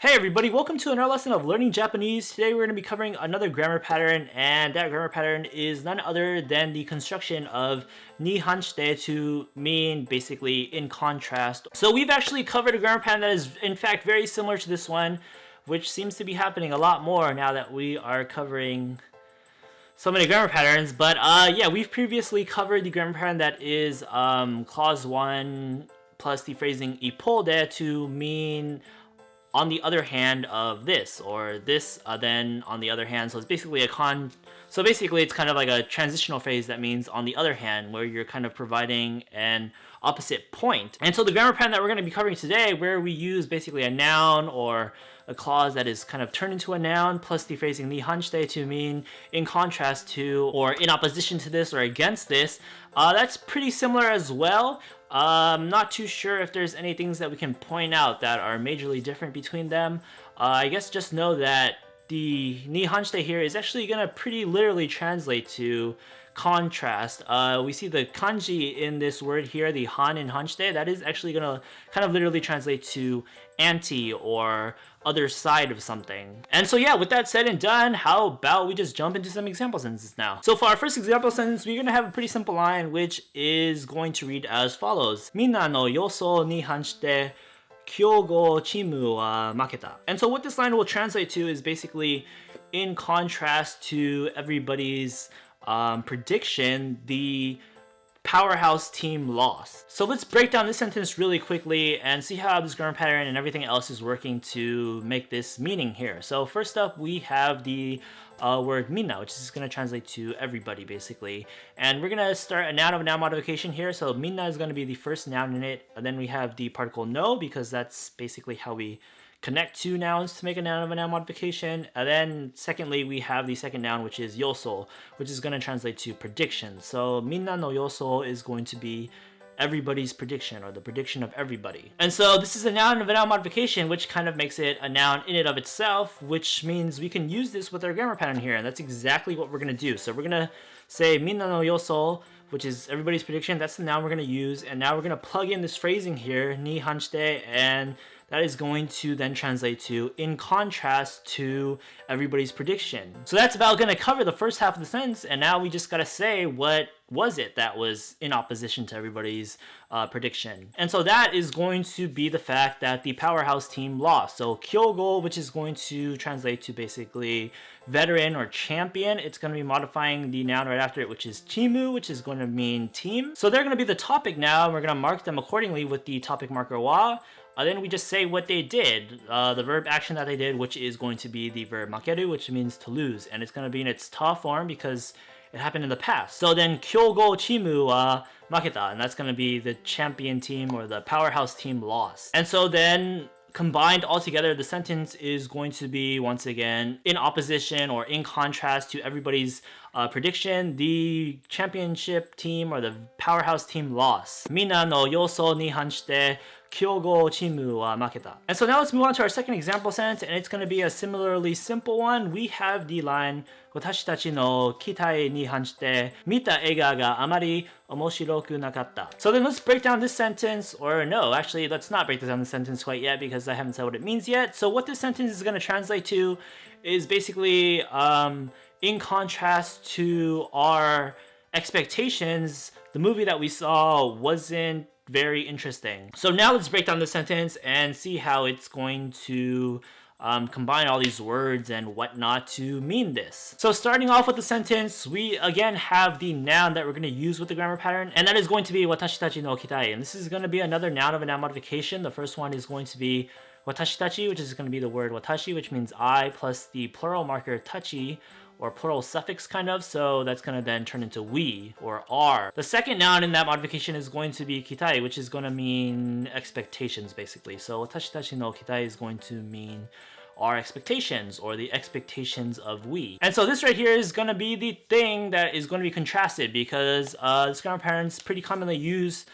Hey everybody, welcome to another lesson of learning Japanese. Today we're going to be covering another grammar pattern, and that grammar pattern is none other than the construction of ni hanshite to mean basically in contrast. So we've actually covered a grammar pattern that is in fact very similar to this one, which seems to be happening a lot more now that we are covering so many grammar patterns. But yeah, we've previously covered the grammar pattern that is clause 1 plus the phrasing ipode to mean on the other hand of this, or this then on the other hand. So it's basically so basically it's kind of like a transitional phrase that means on the other hand, where you're kind of providing an opposite point. And so the grammar pattern that we're going to be covering today, where we use basically a noun or a clause that is kind of turned into a noun plus the phrasing ni hanshite to mean in contrast to or in opposition to this or against this, that's pretty similar as well. I'm not too sure if there's any things that we can point out that are majorly different between them. I guess just know that the ni hanshite here is actually going to pretty literally translate to contrast. We see the kanji in this word here, the han in hanshite, that is actually going to kind of literally translate to anti or other side of something. And so yeah, with that said and done, how about we just jump into some example sentences now. So for our first example sentence, we're going to have a pretty simple line, which is going to read as follows. Minna no yoso ni hanshite kyogo chimu wa maketa. And so what this line will translate to is basically in contrast to everybody's prediction, the powerhouse team lost. So let's break down this sentence really quickly and see how this grammar pattern and everything else is working to make this meaning here. So first up, we have the word minna, which is going to translate to everybody basically. And we're going to start a noun of a noun modification here. So minna is going to be the first noun in it. And then we have the particle no, because that's basically how we connect two nouns to make a noun of a noun modification. And then secondly, we have the second noun, which is yoso, which is going to translate to prediction. So minna no yoso is going to be everybody's prediction, or the prediction of everybody. And so this is a noun of a noun modification, which kind of makes it a noun in and of itself, which means we can use this with our grammar pattern here. And that's exactly what we're going to do. So we're going to say minna no yoso, which is everybody's prediction. That's the noun we're going to use. And now we're going to plug in this phrasing here, ni hanshite, and that is going to then translate to in contrast to everybody's prediction. So that's about going to cover the first half of the sentence, and now we just got to say what was it that was in opposition to everybody's prediction. And so that is going to be the fact that the powerhouse team lost. So kyogo, which is going to translate to basically veteran or champion, it's going to be modifying the noun right after it, which is chimu, which is going to mean team. So they're going to be the topic now, and we're going to mark them accordingly with the topic marker wa. Then we just say what they did, the verb action that they did, which is going to be the verb makeru, which means to lose. And it's going to be in its ta form because it happened in the past. So then kyogo chimu wa maketa, and that's going to be the champion team or the powerhouse team lost. And so then combined all together, the sentence is going to be, once again, in opposition or in contrast to everybody's prediction. The championship team or the powerhouse team lost. Minna no yoso ni hanshite kyogo chimu wa maketa. And so now let's move on to our second example sentence, and it's going to be a similarly simple one. We have the line watashi tachi no kitai ni hanshite mita eiga ga amari omoshiroku nakatta. So then let's break down this sentence, or no, actually let's not break down the sentence quite yet because I haven't said what it means yet. So what this sentence is going to translate to is basically in contrast to our expectations, the movie that we saw wasn't very interesting. So now let's break down the sentence and see how it's going to combine all these words and whatnot to mean this. So starting off with the sentence, we again have the noun that we're going to use with the grammar pattern, and that is going to be watashi tachi no kitai. And this is going to be another noun of a noun modification. The first one is going to be watashi tachi, which is going to be the word watashi, which means I, plus the plural marker tachi, or plural suffix kind of, so that's going to then turn into we or are. The second noun in that modification is going to be kitai, which is going to mean expectations basically. So watashi tachi no kitai is going to mean our expectations or the expectations of we. And so this right here is going to be the thing that is going to be contrasted, because this grammar pattern is pretty commonly used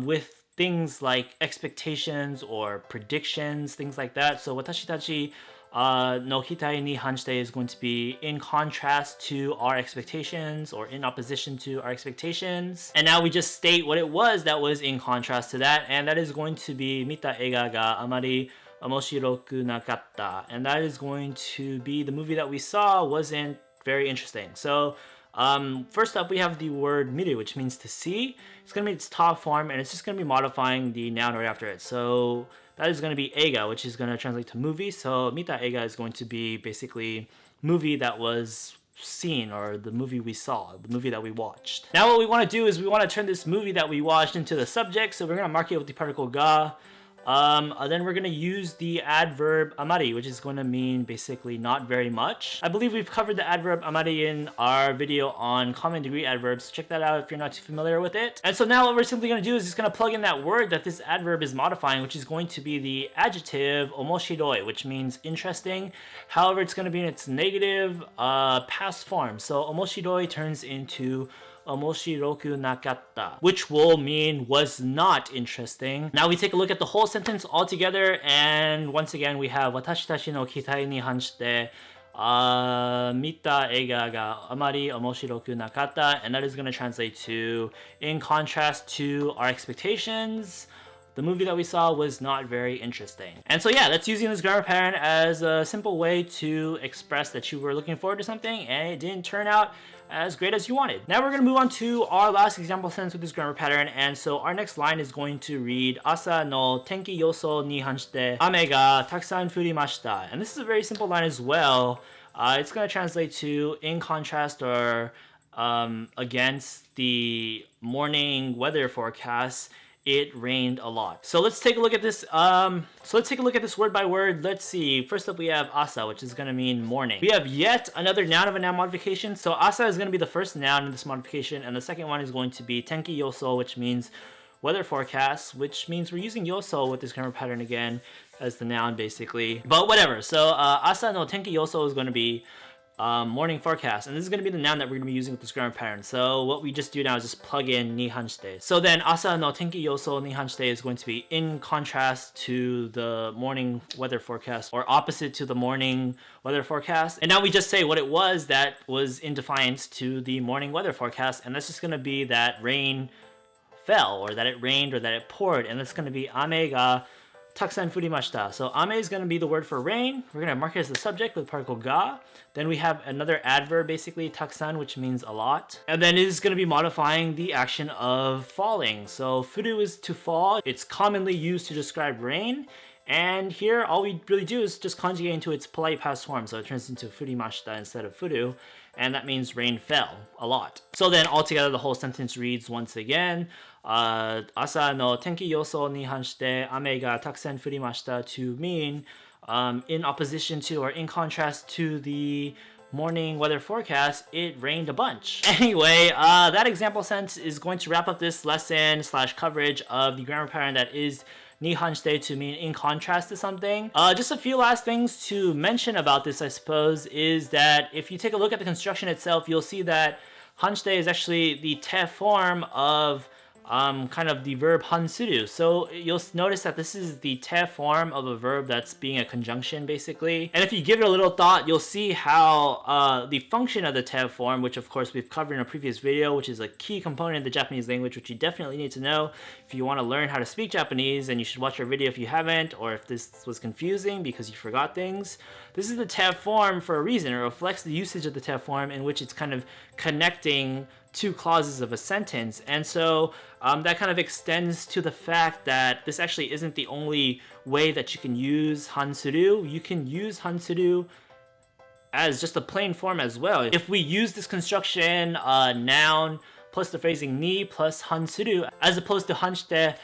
with things like expectations or predictions, things like that. So watashi tachi no kitai ni hanshite is going to be in contrast to our expectations or in opposition to our expectations. And now we just state what it was that was in contrast to that, and that is going to be mita eiga ga amari omoshiroku nakatta. And that is going to be the movie that we saw wasn't very interesting. So first up, we have the word miru, which means to see. It's going to be its top form, and it's just going to be modifying the noun right after it. So that is going to be eiga, which is going to translate to movie. So mita eiga is going to be basically movie that was seen, or the movie we saw, the movie that we watched. Now what we want to do is we want to turn this movie that we watched into the subject. So we're going to mark it with the particle ga. Then we're going to use the adverb amari, which is going to mean basically not very much. I believe we've covered the adverb amari in our video on common degree adverbs. Check that out if you're not too familiar with it. And so now what we're simply going to do is just going to plug in that word that this adverb is modifying, which is going to be the adjective omoshiroi, which means interesting. However, it's going to be in its negative past form. So omoshiroi turns into omoshiroku nakatta, which will mean was not interesting. Now we take a look at the whole sentence all together, and once again we have watashi tachi no kitai ni hanshite mita eiga ga amari omoshiroku nakatta, and that is going to translate to, in contrast to our expectations, the movie that we saw was not very interesting. And so yeah, that's using this grammar pattern as a simple way to express that you were looking forward to something and it didn't turn out as great as you wanted. Now we're going to move on to our last example sentence with this grammar pattern, and so our next line is going to read asa no tenki yoso ni hanshite ame ga takusan furimashita. And this is a very simple line as well. It's going to translate to, in contrast or against the morning weather forecast, it rained a lot. So let's take a look at this. Word by word. Let's see. First up, we have asa, which is going to mean morning. We have yet another noun of a noun modification. So asa is going to be the first noun in this modification, and the second one is going to be tenki yoso, which means weather forecast, which means we're using yoso with this grammar pattern again as the noun, basically. But whatever. So asa no tenki yoso is going to be morning forecast, and this is going to be the noun that we're going to be using with this grammar pattern. So what we just do now is just plug in ni hanshite. So then asa no tenki yoso ni hanshite is going to be in contrast to the morning weather forecast, or opposite to the morning weather forecast. And now we just say what it was that was in defiance to the morning weather forecast, and that's just going to be that rain fell, or that it rained, or that it poured, and that's going to be ame ga takusan furimashita. So ame is going to be the word for rain. We're going to mark it as the subject with the particle ga. Then we have another adverb, basically takusan, which means a lot. And then it is going to be modifying the action of falling. So furu is to fall. It's commonly used to describe rain. And here, all we really do is just conjugate into its polite past form. So it turns into furimashita instead of furu. And that means rain fell a lot. So then altogether, the whole sentence reads once again, asa no tenki yoso ni hanshite ame ga takusan furimashita, to mean in opposition to, or in contrast to, the morning weather forecast, it rained a bunch. Anyway, that example sentence is going to wrap up this lesson / coverage of the grammar pattern that is ni hanshite, to mean in contrast to something. Just a few last things to mention about this, I suppose, is that if you take a look at the construction itself, you'll see that hanshite is actually the te form of kind of the verb hansuru. So you'll notice that this is the te form of a verb that's being a conjunction, basically. And if you give it a little thought, you'll see how the function of the te form, which of course we've covered in a previous video, which is a key component of the Japanese language, which you definitely need to know if you want to learn how to speak Japanese, and you should watch our video if you haven't, or if this was confusing because you forgot things. This is the te form for a reason. It reflects the usage of the te form in which it's kind of connecting two clauses of a sentence. And so that kind of extends to the fact that this actually isn't the only way that you can use hansuru. You can use hansuru as just a plain form as well. If we use this construction, noun plus the phrasing ni plus hansuru, as opposed to hanshite,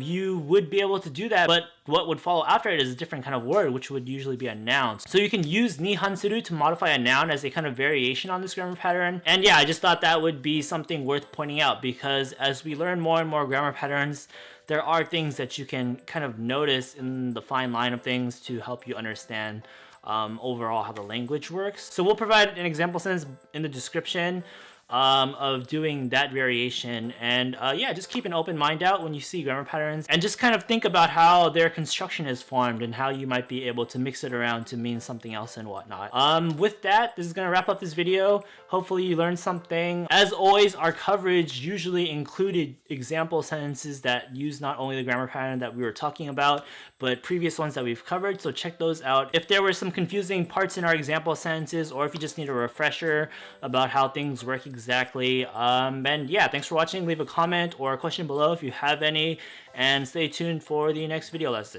you would be able to do that, but what would follow after it is a different kind of word, which would usually be a noun. So you can use ni hansuru to modify a noun as a kind of variation on this grammar pattern. And yeah, I just thought that would be something worth pointing out, because as we learn more and more grammar patterns, there are things that you can kind of notice in the fine line of things to help you understand overall how the language works. So we'll provide an example sentence in the description of doing that variation. And yeah, just keep an open mind out when you see grammar patterns, and just kind of think about how their construction is formed and how you might be able to mix it around to mean something else and whatnot. With that, this is gonna wrap up this video. Hopefully you learned something. As always, our coverage usually included example sentences that use not only the grammar pattern that we were talking about, but previous ones that we've covered, so check those out. If there were some confusing parts in our example sentences, or if you just need a refresher about how things work exactly, and yeah, thanks for watching. Leave a comment or a question below if you have any, and stay tuned for the next video lesson.